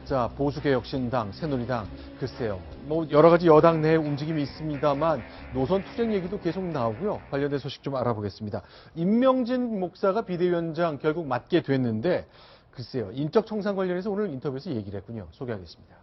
자, 보수개혁신당, 새누리당, 글쎄요. 뭐 여러 가지 여당 내 움직임이 있습니다만 노선 투쟁 얘기도 계속 나오고요. 관련된 소식 좀 알아보겠습니다. 임명진 목사가 비대위원장 결국 맡게 됐는데 글쎄요. 인적 청산 관련해서 오늘 인터뷰에서 얘기를 했군요. 소개하겠습니다.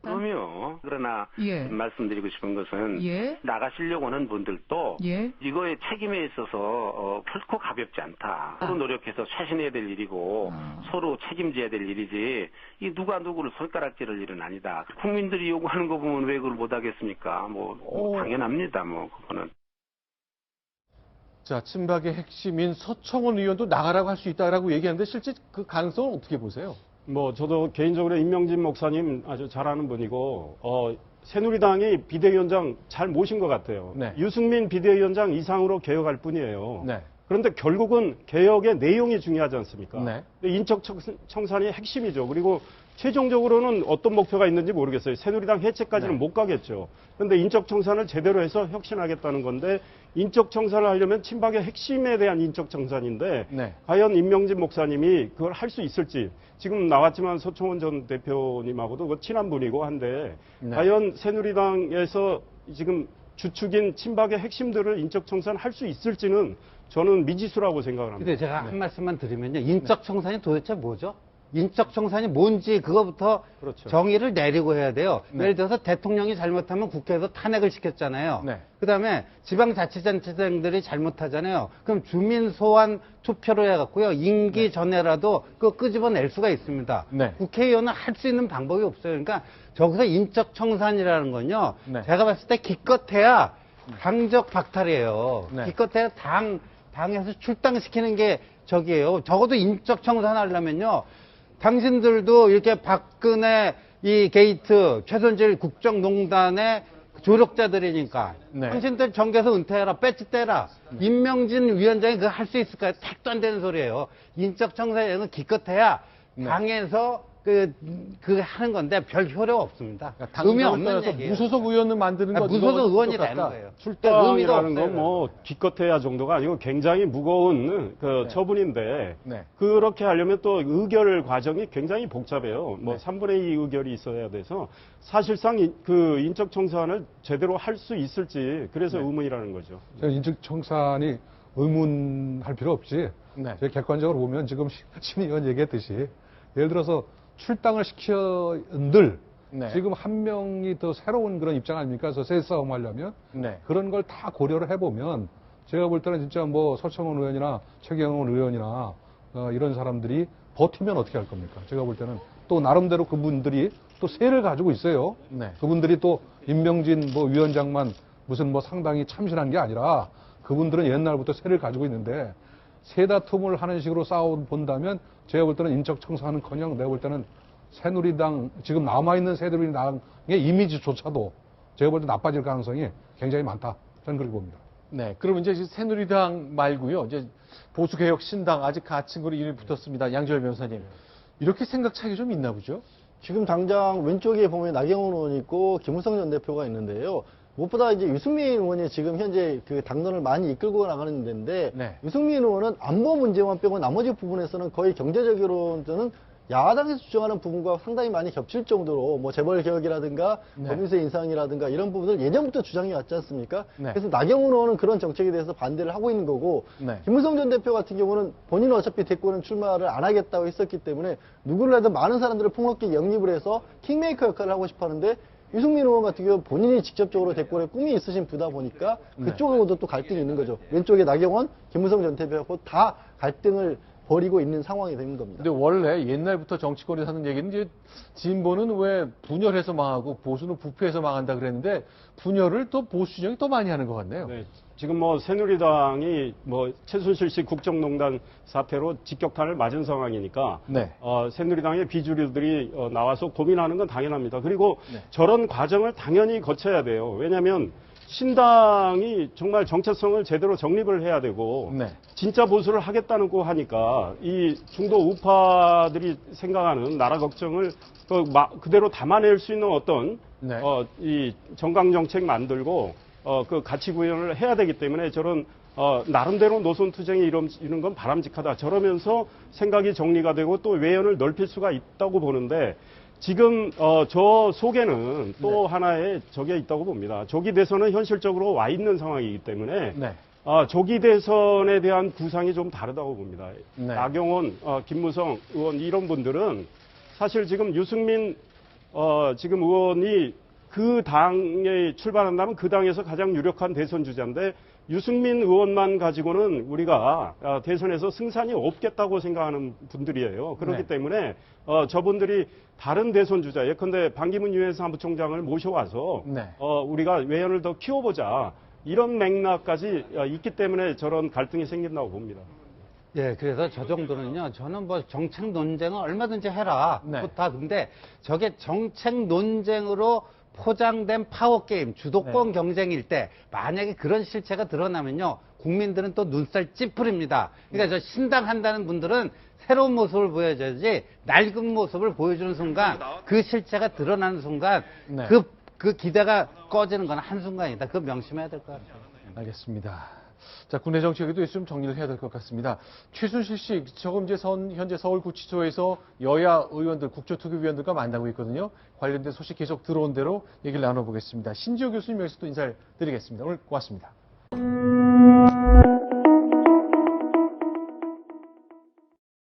그럼요. 그러나 말씀드리고 싶은 것은 나가시려고 하는 분들도 이거의 책임에 있어서 결코 가볍지 않다. 서로 노력해서 쇄신해야 될 일이고 서로 책임져야 될 일이지 이 누가 누구를 손가락질할 일은 아니다. 국민들이 요구하는 거 보면 왜 그걸 못하겠습니까? 뭐 당연합니다. 뭐 그거는. 자, 친박의 핵심인 서청원 의원도 나가라고 할 수 있다라고 얘기하는데 실제 그 가능성은 어떻게 보세요? 뭐 저도 개인적으로 임명진 목사님 아주 잘하는 분이고 새누리당이 비대위원장 잘 모신 것 같아요. 네. 유승민 비대위원장 이상으로 개혁할 뿐이에요. 네. 그런데 결국은 개혁의 내용이 중요하지 않습니까? 네. 인적 청산이 핵심이죠. 그리고 최종적으로는 어떤 목표가 있는지 모르겠어요. 새누리당 해체까지는 못 가겠죠. 그런데 인적 청산을 제대로 해서 혁신하겠다는 건데 인적 청산을 하려면 친박의 핵심에 대한 인적 청산인데 과연 임명진 목사님이 그걸 할 수 있을지 지금 나왔지만 서청원 전 대표님하고도 친한 분이고 한데 과연 새누리당에서 지금 주축인 친박의 핵심들을 인적 청산할 수 있을지는 저는 미지수라고 생각을 합니다. 근데 제가 한 말씀만 드리면요. 인적 청산이 도대체 뭐죠? 인적 청산이 뭔지 그거부터 정의를 내리고 해야 돼요. 예를 들어서 대통령이 잘못하면 국회에서 탄핵을 시켰잖아요. 그다음에 지방자치단체장들이 잘못하잖아요. 그럼 주민 소환 투표로 해갖고요. 임기 전에라도 그거 끄집어낼 수가 있습니다. 국회의원은 할 수 있는 방법이 없어요. 그러니까 저기서 인적 청산이라는 건요. 제가 봤을 때 기껏해야 당적 박탈이에요. 기껏해야 당에서 출당시키는 게 저기예요. 적어도 인적 청산하려면요. 당신들도 이렇게 박근혜 이 게이트 최순실 국정농단의 조력자들이니까 당신들 정계에서 은퇴해라, 배지 떼라. 임명진 위원장이 그거 할 수 있을까요? 택도 안 되는 소리예요. 인적 청산에는 기껏해야 당에서 그 하는 건데 별 효력 없습니다. 그러니까 의미 없는 얘기예요. 무소속 의원을 만드는 거 무소속 의원이라는 거예요. 출당이라는 건 뭐 기껏해야 정도가 아니고 굉장히 무거운 그 처분인데 그렇게 하려면 또 의결 과정이 굉장히 복잡해요. 뭐 3분의 2 의결이 있어야 돼서 사실상 그 인적 청산을 제대로 할 수 있을지 그래서 의문이라는 거죠. 인적 청산이 의문할 필요 없이 제가 객관적으로 보면 지금 신 의원 얘기했듯이 예를 들어서 출당을 시켜들 지금 한 명이 더 새로운 그런 입장 아닙니까? 그래서 새 싸움 하려면 그런 걸 다 고려를 해보면 제가 볼 때는 진짜 뭐 서청원 의원이나 최경원 의원이나 이런 사람들이 버티면 어떻게 할 겁니까? 제가 볼 때는 또 나름대로 그분들이 또 세를 가지고 있어요. 그분들이 또 임명진 뭐 위원장만 무슨 뭐 상당히 참신한 게 아니라 그분들은 옛날부터 세를 가지고 있는데 세다툼을 하는 식으로 싸워본다면 제가 볼 때는 인적 청산은커녕 내가 볼 때는 새누리당 지금 남아있는 새누리당의 이미지조차도 제가 볼 때 나빠질 가능성이 굉장히 많다. 저는 그렇게 봅니다. 네, 그러면 이제 새누리당 말고요. 이제 보수개혁신당 아직 가칭으로 이름이 붙었습니다. 양지열 변호사님. 이렇게 생각 차이가 좀 있나 보죠? 지금 당장 왼쪽에 보면 나경원 의원이 있고 김무성 전 대표가 있는데요. 무엇보다 이제 유승민 의원이 지금 현재 그 당론을 많이 이끌고 나가는 데인데 유승민 의원은 안보 문제만 빼고 나머지 부분에서는 거의 경제적으로는 야당에서 주장하는 부분과 상당히 많이 겹칠 정도로 뭐 재벌 개혁이라든가 법인세 인상이라든가 이런 부분을 예전부터 주장해 왔지 않습니까? 그래서 나경원 의원은 그런 정책에 대해서 반대를 하고 있는 거고 김무성 전 대표 같은 경우는 본인은 어차피 대권은 출마를 안 하겠다고 했었기 때문에 누구를 해도 많은 사람들을 폭넓게 영입을 해서 킹메이커 역할을 하고 싶어 하는데 유승민 의원 같은 경우 본인이 직접적으로 대권에 꿈이 있으신 분이다 보니까 그쪽하고도 또 갈등이 있는 거죠. 왼쪽에 나경원, 김무성 전 대표하고 다 갈등을 벌이고 있는 상황이 되는 겁니다. 근데 원래 옛날부터 정치권에서 하는 얘기는 이제 진보는 왜 분열해서 망하고 보수는 부패해서 망한다 그랬는데 분열을 또 보수 진영이 또 많이 하는 것 같네요. 지금 뭐 새누리당이 뭐 최순실 씨 국정농단 사태로 직격탄을 맞은 상황이니까 새누리당의 비주류들이 나와서 고민하는 건 당연합니다. 그리고 저런 과정을 당연히 거쳐야 돼요. 왜냐하면 신당이 정말 정체성을 제대로 정립을 해야 되고 진짜 보수를 하겠다는 거 하니까 이 중도 우파들이 생각하는 나라 걱정을 그대로 담아낼 수 있는 어떤 이 정강 정책 만들고 그 가치 구현을 해야 되기 때문에 저런 나름대로 노선 투쟁이 이런 건 바람직하다. 저러면서 생각이 정리가 되고 또 외연을 넓힐 수가 있다고 보는데 지금 저 속에는 또 하나의 적이 있다고 봅니다. 조기 대선은 현실적으로 와 있는 상황이기 때문에 조기 대선에 대한 구상이 좀 다르다고 봅니다. 나경원, 김무성 의원 이런 분들은 사실 지금 유승민 지금 의원이 그 당에 출발한다면 그 당에서 가장 유력한 대선 주자인데 유승민 의원만 가지고는 우리가 대선에서 승산이 없겠다고 생각하는 분들이에요. 그렇기 때문에 저분들이 다른 대선 주자, 예컨대 반기문 유엔 사무총장을 모셔와서 우리가 외연을 더 키워보자 이런 맥락까지 있기 때문에 저런 갈등이 생긴다고 봅니다. 예, 그래서 저 정도는요, 저는 뭐 정책 논쟁은 얼마든지 해라. 좋다. 근데 저게 정책 논쟁으로 포장된 파워게임, 주도권 경쟁일 때 만약에 그런 실체가 드러나면요, 국민들은 또 눈살 찌푸립니다. 그러니까 저 신당한다는 분들은 새로운 모습을 보여줘야지 낡은 모습을 보여주는 순간 그 실체가 드러나는 순간 그 기대가 꺼지는 건 한순간이다. 그거 명심해야 될 것 같아요. 알겠습니다. 자, 국내 정치 얘기도 있으면 정리를 해야 될 것 같습니다. 최순실 씨, 지금 이제 현재 서울구치소에서 여야 의원들, 국조특위위원들과 만나고 있거든요. 관련된 소식 계속 들어온 대로 얘기를 나눠보겠습니다. 신지호 교수님 여기서 또 인사를 드리겠습니다. 오늘 고맙습니다.